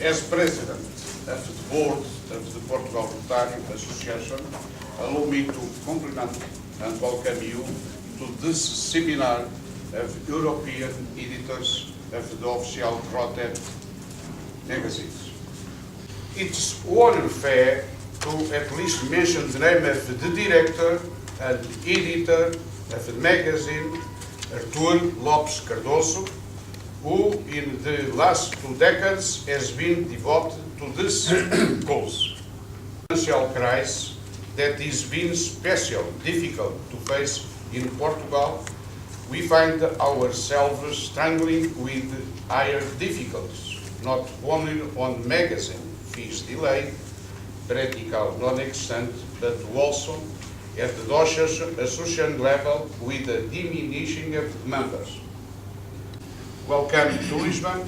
As President of the Board of the Portugal Rotary Association, allow me to compliment and welcome you to this seminar of European editors of the official Rotary magazines. It's only fair to at least mention the name of the director and editor of the magazine, Artur Lopes Cardoso, who in the last 2 decades has been devoted to this cause. Financial crisis that has been especially difficult to face in Portugal, we find ourselves struggling with higher difficulties, not only on magazine fees delay, practical non-extent, but also at the association level with the diminishing of the members. Welcome to Lisbon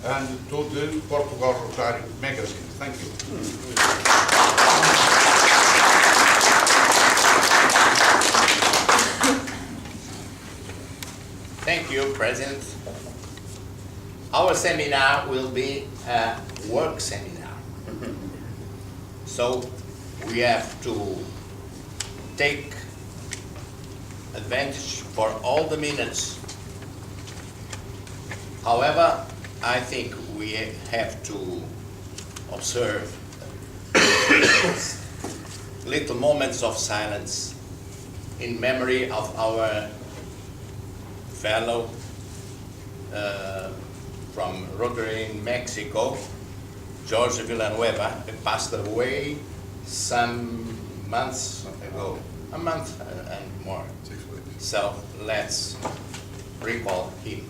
and to the Portugal Rotary magazine. Thank you. Thank you, President. Our seminar will be a work seminar. So we have to take advantage for all the minutes. However, I think we have to observe little moments of silence in memory of our fellow from Rotary in Mexico, George Villanueva, who passed away some months ago, a month and more. 6 weeks. So let's recall him.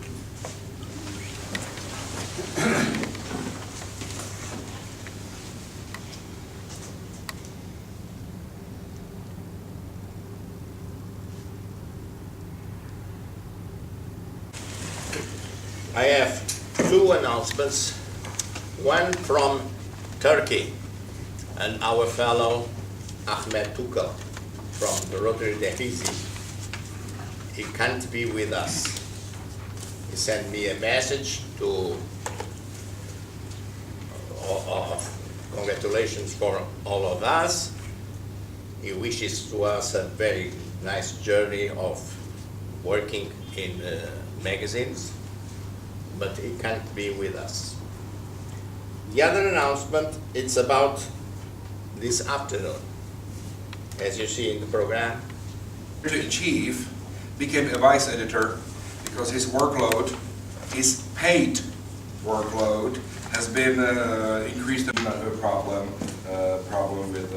I have 2 announcements, one from Turkey and our fellow Ahmet Tukel from the Rotary Decorreu. He can't be with us. He sent me a message of congratulations for all of us. He wishes to us a very nice journey of working in magazines, but he can't be with us. The other announcement, it's about this afternoon. As you see in the program, To achieve, became a vice editor because his workload, his paid workload, has been increased. Problem with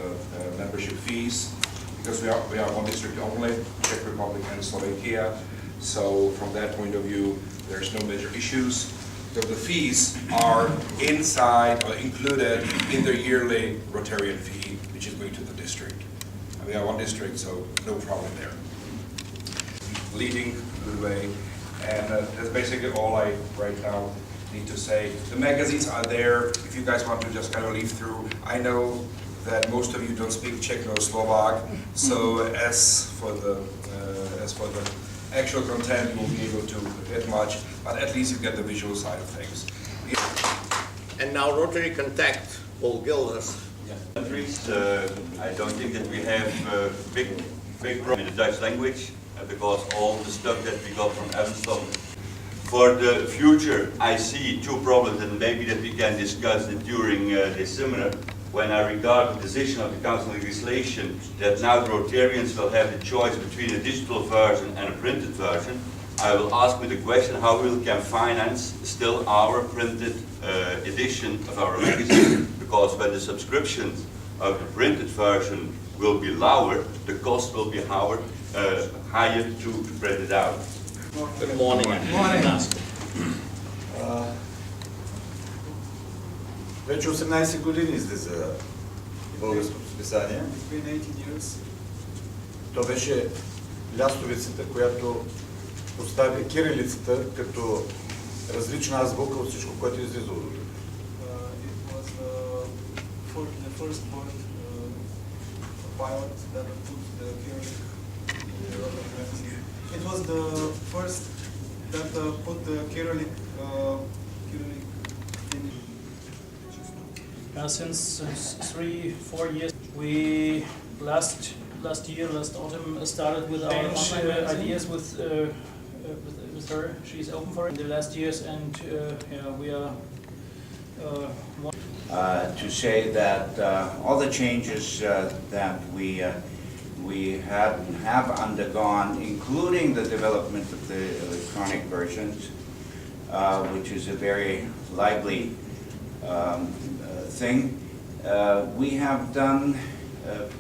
membership fees, because we are one district only, Czech Republic and Slovakia. So from that point of view, there's no major issues. So the fees are inside or included in the yearly Rotarian fee, which is going to the district. And we are one district, so no problem there. Leading the way, and that's basically all I right now need to say. The magazines are there if you guys want to just kind of leaf through. I know that most of you don't speak Czech nor Slovak, so as for the actual content, you won't be able to get much, but at least you get the visual side of things. and now Rotary Contact, Paul Gilders. Countries, I don't think that we have big problem in the Dutch language, because all the stuff that we got from Amsterdam. For the future, I see 2 problems, and maybe that we can discuss it during this seminar. When I regard the decision of the Council legislation that now the Rotarians will have the choice between a digital version and a printed version, I will ask me the question how we can finance still our printed edition of our magazine, because when the subscription of the printed version will be lower, the cost will be higher to print it out. Good morning. Вече 18 години излиза българското списание. То беше лястовицата, която поставя кирилицата като различна азбука от всичко, което излиза от тук. It was the first that put the Cyrillic Since 3-4 years, we last autumn started with our ideas with her. She's open for it in the last years, and we are. To say that all the changes that we have undergone, including the development of the electronic versions, which is a very lively thing, we have done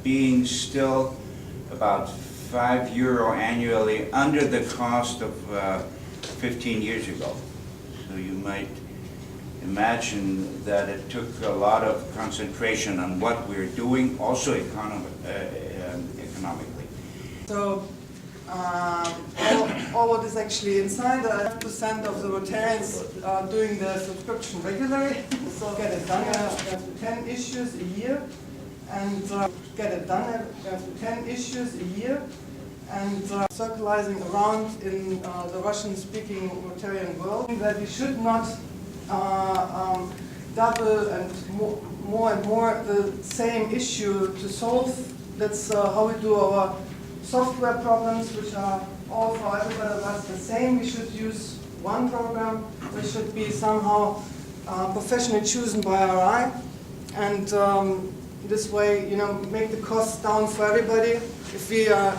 being still about €5 annually under the cost of 15 years ago. So you might imagine that it took a lot of concentration on what we're doing, also economically. So all what is actually inside, 5% of the Rotarians are doing the subscription regularly, so get it done. We have 10 issues a year, and get it done. We have 10 issues a year, and circulating around in the Russian-speaking Rotarian world, that we should not double and more and more the same issue to solve. That's how we do our software problems, which are all for everybody of us the same. We should use one program. They should be somehow professionally chosen by RI, and this way, make the costs down for everybody. If we are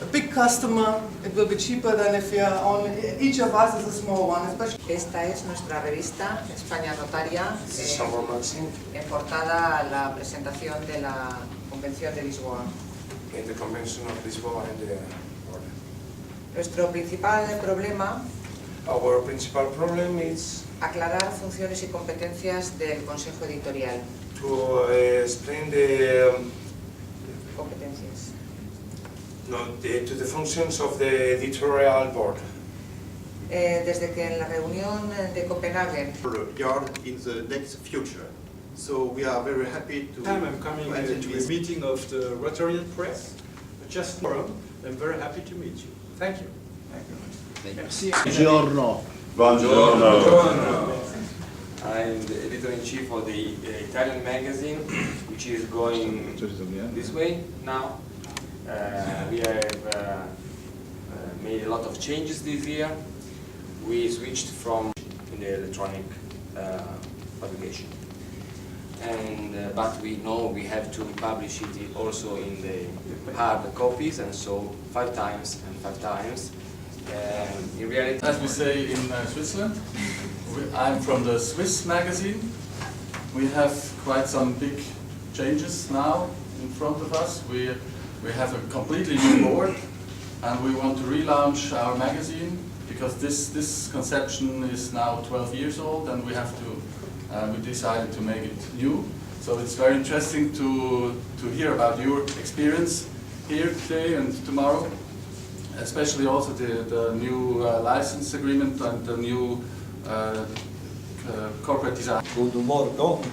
a big customer, it will be cheaper than if we are only, each of us is a small one, especially. Esta es nuestra revista, España Rotaria, en portada a la presentación de la Convención de Lisboa. In the Convention of Lisboa and the Nuestro principal problema Our principal problem is aclarar funciones y competencias del Consejo Editorial. to explain the Competencias. to the functions of the editorial board. Desde que en la reunión de Copenhague in the next future. So we are very happy to I'm coming to attend a this. meeting of the Rotarian Press. Just forum. I'm very happy to meet you. Thank you. Merci. Buongiorno. I'm the editor-in-chief of the Italian magazine, which is going this way now. We have made a lot of changes this year. We switched from the electronic publication. But we know we have to publish it also in the hard copies, and so 5 times and 5 times. In reality, as we say in Switzerland, I'm from the Swiss magazine. We have quite some big changes now in front of us. We have a completely new board, and we want to relaunch our magazine because this conception is now 12 years old, and we have to. We decided to make it new. So it's very interesting to hear about your experience here today and tomorrow, especially also the new license agreement and the new corporate design. God morgon,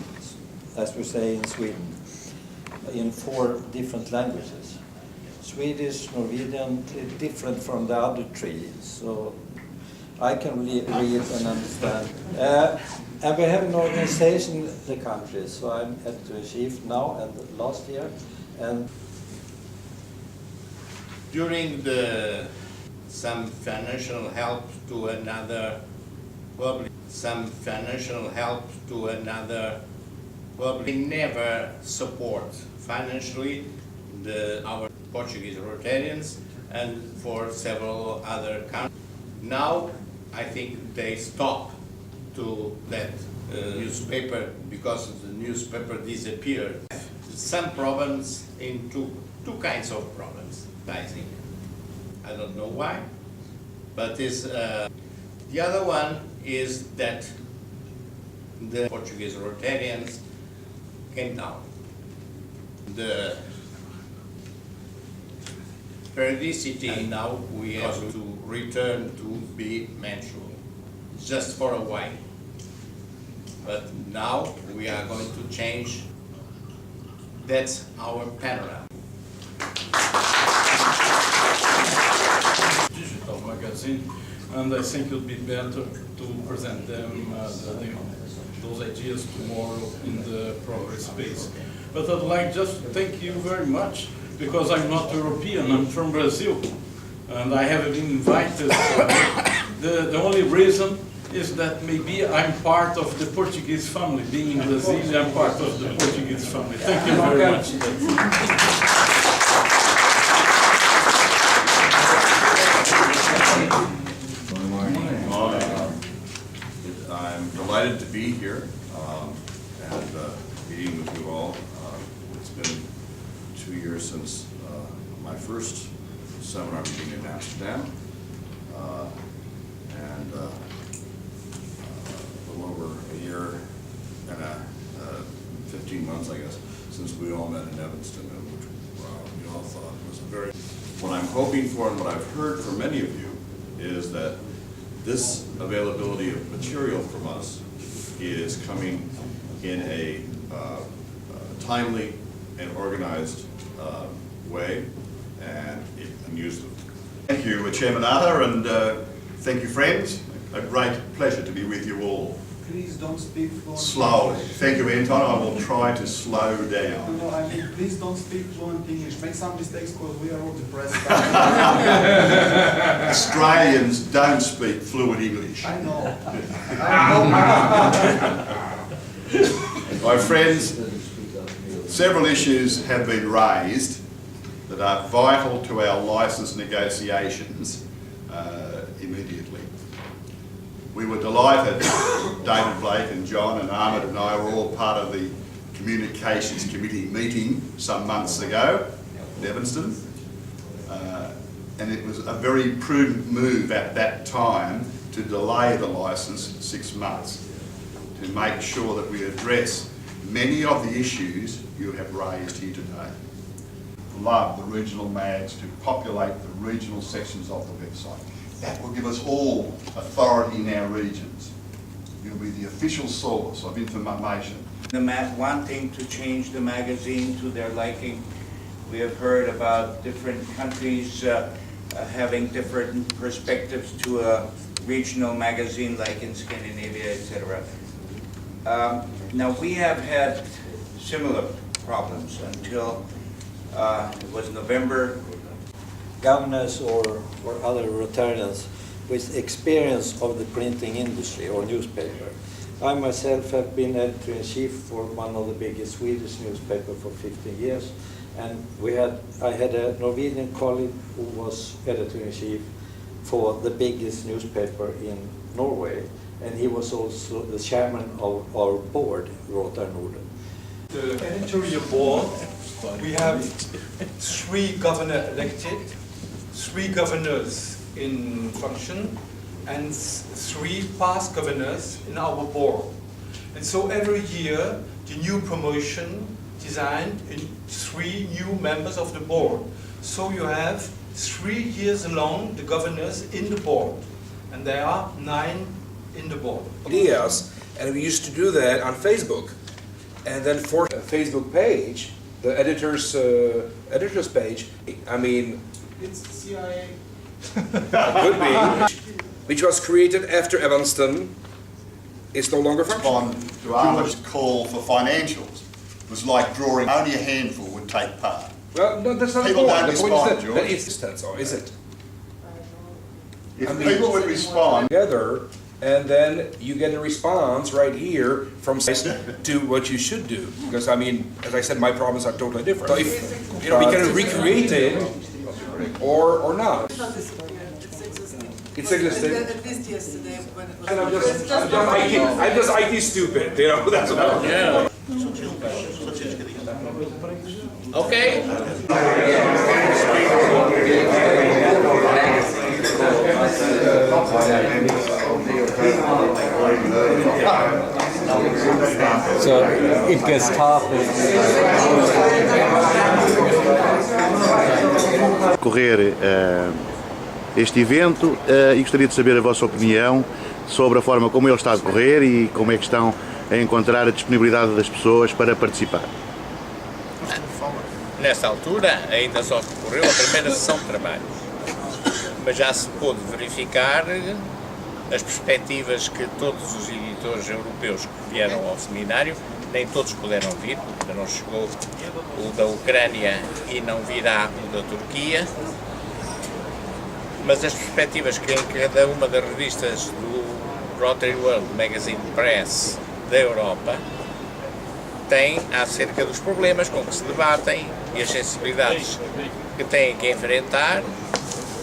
as we say in Sweden, in 4 different languages. Swedish, Norwegian, different from the other 3, so I can read and understand. And we have an organization in the country, so I'm editor-in-chief now and last year. And during some financial help to another public, we never support financially our Portuguese Rotarians and for several other countries. Now I think they stop to that newspaper because the newspaper disappeared. Some problems in two kinds of problems, I think. I don't know why, but the other one is that the Portuguese Rotarians came down. The periodicity now we have to return to be mensual, just for a while. But now we are going to change. That's our panorama. Digital magazine and I think it would be better to present them those ideas tomorrow in the proper space. But I'd like just to thank you very much, because I'm not European, I'm from Brazil, and I haven't been invited. The only reason is that maybe I'm part of the Portuguese family. Being in Brazil, I'm part of the Portuguese family. Thank you very much. Good morning. I'm delighted to be here and meeting with you all. It's been 2 years since my first seminar meeting in Amsterdam, and a little over a year and 15 months, I guess, since we all met in Evanston, which we all thought was a very... What I'm hoping for and what I've heard from many of you is that this availability of material from us is coming in a timely and organized way, and it can use them. Thank you, Chairman Arthur, and thank you, friends. A great pleasure to be with you all. Please don't speak fluent. Slowly. Thank you, Anton. I will try to slow down. No, I mean, please don't speak fluent English. Make some mistakes because we are all depressed. Australians don't speak fluent English. I know. My friends, several issues have been raised that are vital to our licence negotiations immediately. We were delighted, David Blake and John and Ahmed and I were all part of the Communications Committee meeting some months ago in Evanston, and it was a very prudent move at that time to delay the licence 6 months to make sure that we address many of the issues you have raised here today. Love the regional mags to populate the regional sections of the website. That will give us all authority in our regions. You'll be the official source of information. Wanting to change the magazine to their liking. We have heard about different countries having different perspectives to a regional magazine like in Scandinavia, etc. Now we have had similar problems until it was November. Governors or other Rotarians with experience of the printing industry or newspaper. I myself have been editor-in-chief for one of the biggest Swedish newspapers for 15 years, and I had a Norwegian colleague who was editor-in-chief for the biggest newspaper in Norway, and he was also the chairman of our board, Rotary Norden. The editorial board, we have 3 governors elected, 3 governors in function, and 3 past governors in our board. And so every year, the new promotion designed in 3 new members of the board. So you have 3 years long the governors in the board, and there are 9 in the board. Ideas, and we used to do that on Facebook. And then for a Facebook page, the editor's page, I mean, It's CIA. could be, which was created after Evanston, is no longer functioning. To Ahmed's call for financials was like drawing, only a handful would take part. Well, no, that's not People the don't point. The point respond, is George. that it's that's all, is it? If people would respond together, and then you get a response right here from to what you should do. Because I mean, as I said, my problems are totally different. So if we can recreate it or not. It's existing. At least yesterday when it was. And I'm just IT stupid, you know. That's about it. Yeah. Okay. So it gets tough. Correr este evento e gostaria de saber a vossa opinião sobre a forma como ele está a decorrer e como é que estão a encontrar a disponibilidade das pessoas para participar. Nesta altura, ainda só decorreu a primeira sessão de trabalho. mas já se pôde verificar as perspectivas que todos os editores europeus que vieram ao seminário, nem todos puderam vir, porque não chegou o da Ucrânia e não virá o da Turquia, mas as perspectivas que em cada uma das revistas do Rotary World Magazine Press da Europa tem acerca dos problemas com que se debatem e as sensibilidades que têm que enfrentar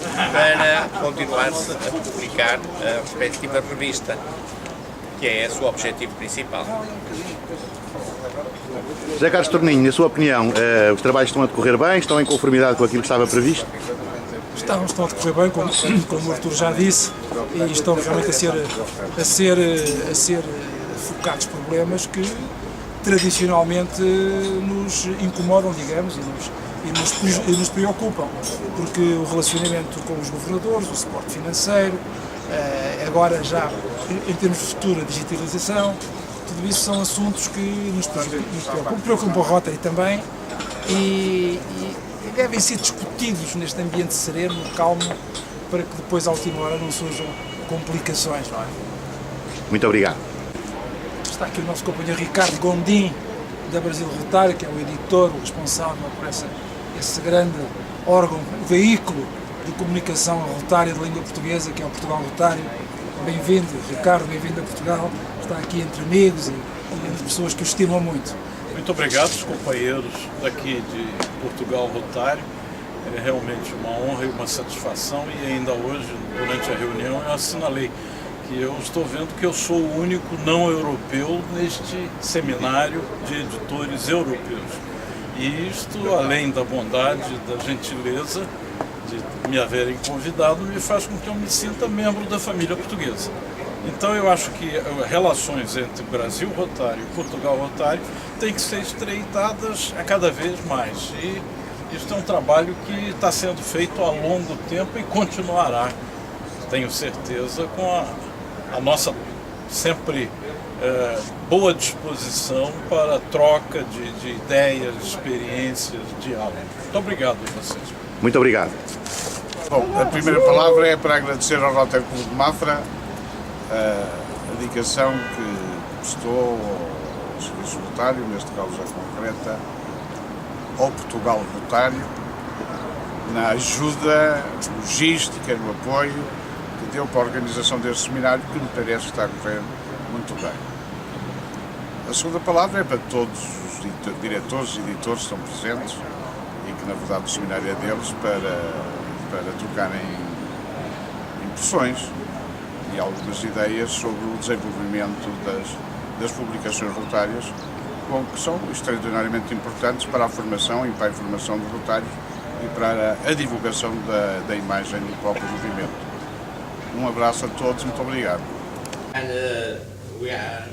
para continuar-se a publicar a respectiva revista, que é o seu objetivo principal. José Carlos Torninho, na sua opinião, os trabalhos estão a decorrer bem, estão em conformidade com aquilo que estava previsto? Estão a decorrer bem, como o Artur já disse, e estão realmente a ser focados problemas que tradicionalmente nos incomodam, digamos, e nos preocupam, porque o relacionamento com os governadores, o suporte financeiro, agora já em termos de futura digitalização, tudo isso são assuntos que nos preocupam o Rotary também e devem ser discutidos neste ambiente sereno, calmo, para que depois, à última hora, não surjam complicações, não é? Muito obrigado. Está aqui o nosso companheiro Ricardo Gondim, da Brasil Rotário, que é o editor, o responsável por esse grande órgão, veículo de comunicação rotária de língua portuguesa, que é o Portugal Rotário. Bem-vindo, Ricardo, bem-vindo a Portugal. Está aqui entre amigos e entre pessoas que o estimam muito. Muito obrigado, companheiros daqui de Portugal Rotário. É realmente uma honra e uma satisfação, e ainda hoje, durante a reunião, eu assinalei que eu estou vendo que eu sou o único não europeu neste seminário de editores europeus. E isto, além da bondade, da gentileza de me haverem convidado, me faz com que eu me sinta membro da família portuguesa. Então eu acho que relações entre Brasil Rotário e Portugal Rotário têm que ser estreitadas a cada vez mais. E isso é um trabalho que está sendo feito há longo tempo e continuará, tenho certeza, com a nossa sempre boa disposição para a troca de ideias, experiências, diálogo. Muito obrigado a vocês. Muito obrigado. Bom, a primeira palavra é para agradecer ao Rotary Club de Mafra a dedicação que prestou ao Serviço Rotário, neste caso a concreta, ao Portugal Rotário, na ajuda logística, no apoio que deu para a organização deste seminário, que me parece que está a correr muito bem. A segunda palavra é para todos os diretores e editores que estão presentes e que, na verdade, o seminário é deles, para trocarem impressões e algumas ideias sobre o desenvolvimento das publicações rotárias, que são extraordinariamente importantes para a formação e para a informação dos rotários e para a divulgação da imagem do próprio movimento. Um abraço a todos, muito obrigado. And we are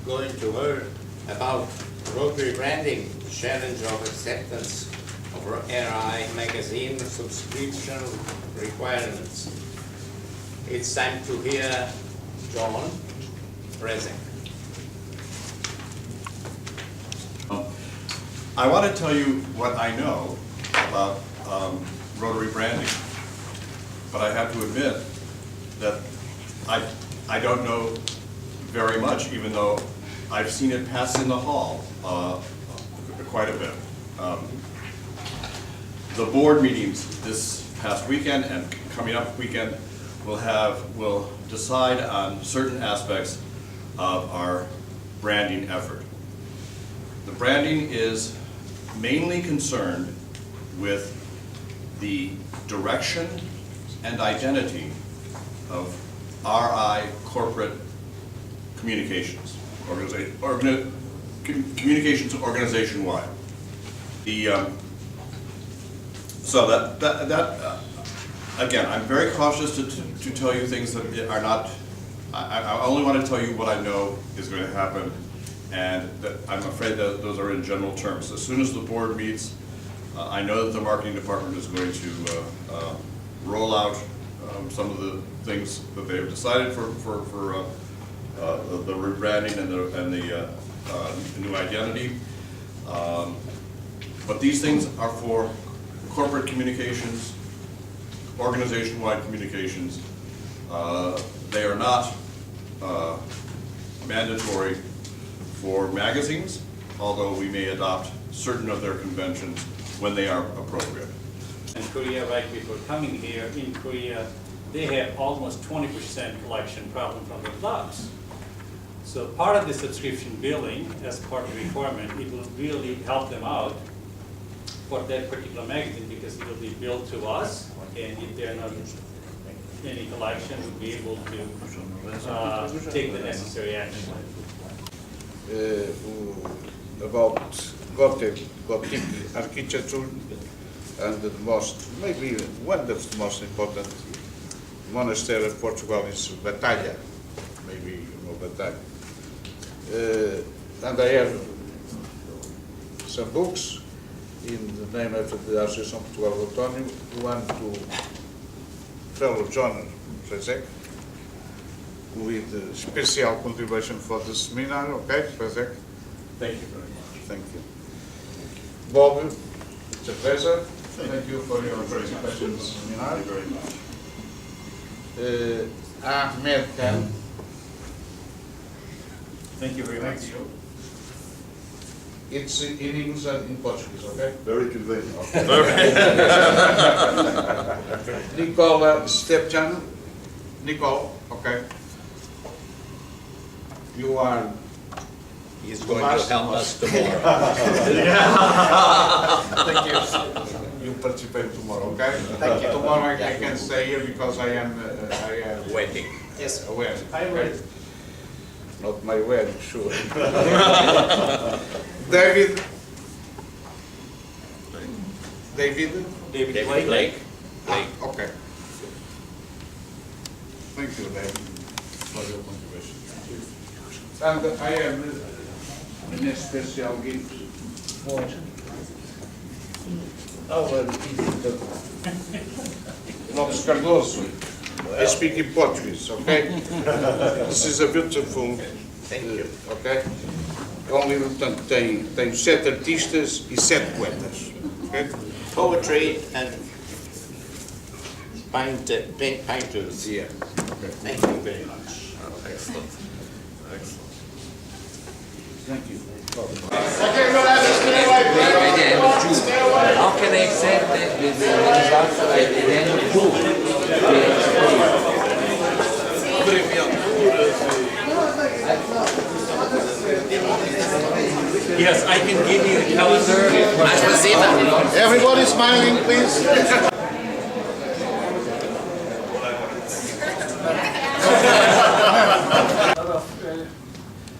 going to learn about Rotary branding, challenge of acceptance of RI magazine subscription requirements. It's time to hear John Rezek. I want to tell you what I know about Rotary branding, but I have to admit that I don't know very much, even though I've seen it pass in the hall quite a bit. The board meetings this past weekend and coming up weekend will decide on certain aspects of our branding effort. The branding is mainly concerned with the direction and identity of RI corporate communications, communications organization-wide. So that again, I'm very cautious to tell you things that are not. I only want to tell you what I know is going to happen, and that I'm afraid that those are in general terms. As soon as the board meets, I know that the marketing department is going to roll out some of the things that they have decided for the rebranding and the new identity. But these things are for corporate communications, organization-wide communications. They are not mandatory for magazines, although we may adopt certain of their conventions when they are appropriate. In Korea, right before coming here, in Korea, they have almost 20% collection problem from the clubs. So part of the subscription billing, as part of the requirement, it will really help them out for that particular magazine because it will be billed to us, and if they're not any collection, we'll be able to take the necessary action. About Gothic architecture, and the most, maybe one of the most important monastery of Portugal is Batalha. Maybe you know Batalha. And I have some books in the name of the Association Portugal Rotário, one to fellow John Rezek, with special contribution for the seminar. Okay, Rezek? Thank you very much. Thank you. Bob, it's a pleasure. Thank you for your participation in the seminar. Thank you very much. Ahmed Khan. Thank you very much. Thank you. It's in English and in Portuguese, okay? Very convenient. Nicola Stepchan. Nicole, okay. You are. He's going to help us tomorrow. Thank you. You participate tomorrow, okay? Thank you. Tomorrow I can stay here because I am Wedding. Yes, a wedding. Okay? Not my wedding, sure. David. David Blake. Okay. Thank you, David, for your contribution. And I have a special gift for our visitor, Lopes Cardoso. I speak in Portuguese, okay? This is a beautiful, okay? Only, portanto, tem 7 artistas e 7 poetas, okay? Poetry and painters. Yeah. Okay. Thank you very much. Excellent. Excellent. Thank you. How can I accept the results at the end of June? Yes, I can give you the calendar. Everybody smiling, please.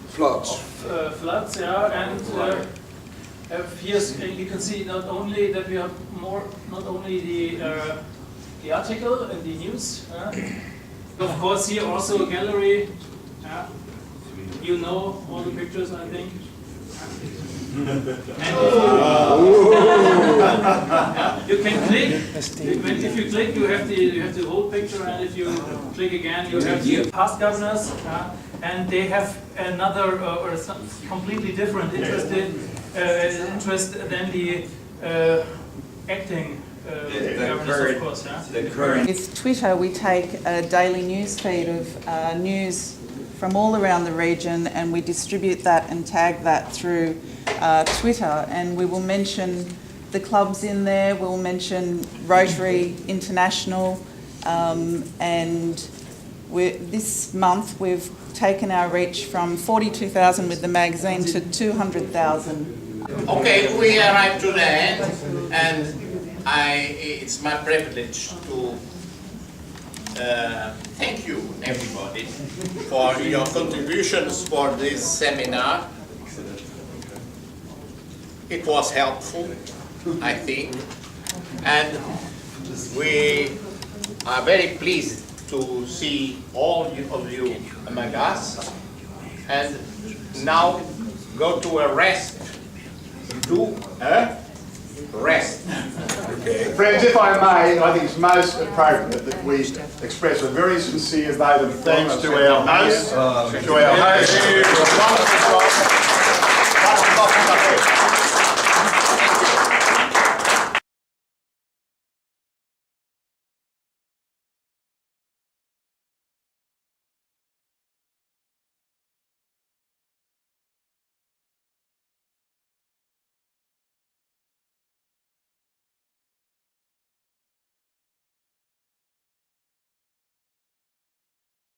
Floods. Floods, yeah, and here you can see not only that we have not only the article and the news. Of course, here also a gallery. You know all the pictures, I think. And you can click. If you click, you have the whole picture, and if you click again, you have the past governors, and they have another or some completely different interest than the acting governors, of course. With Twitter, we take a daily news feed of news from all around the region, and we distribute that and tag that through Twitter, and we will mention the clubs in there, we'll mention Rotary International, and this month we've taken our reach from 42,000 with the magazine to 200,000. Okay, we arrived to the end, and it's my privilege to thank you, everybody, for your contributions for this seminar. It was helpful, I think, and we are very pleased to see all of you among us, and now go to a rest. Rest. Okay. Friends, if I may, I think it's most appropriate that we express a very sincere vote of thanks to our hosts,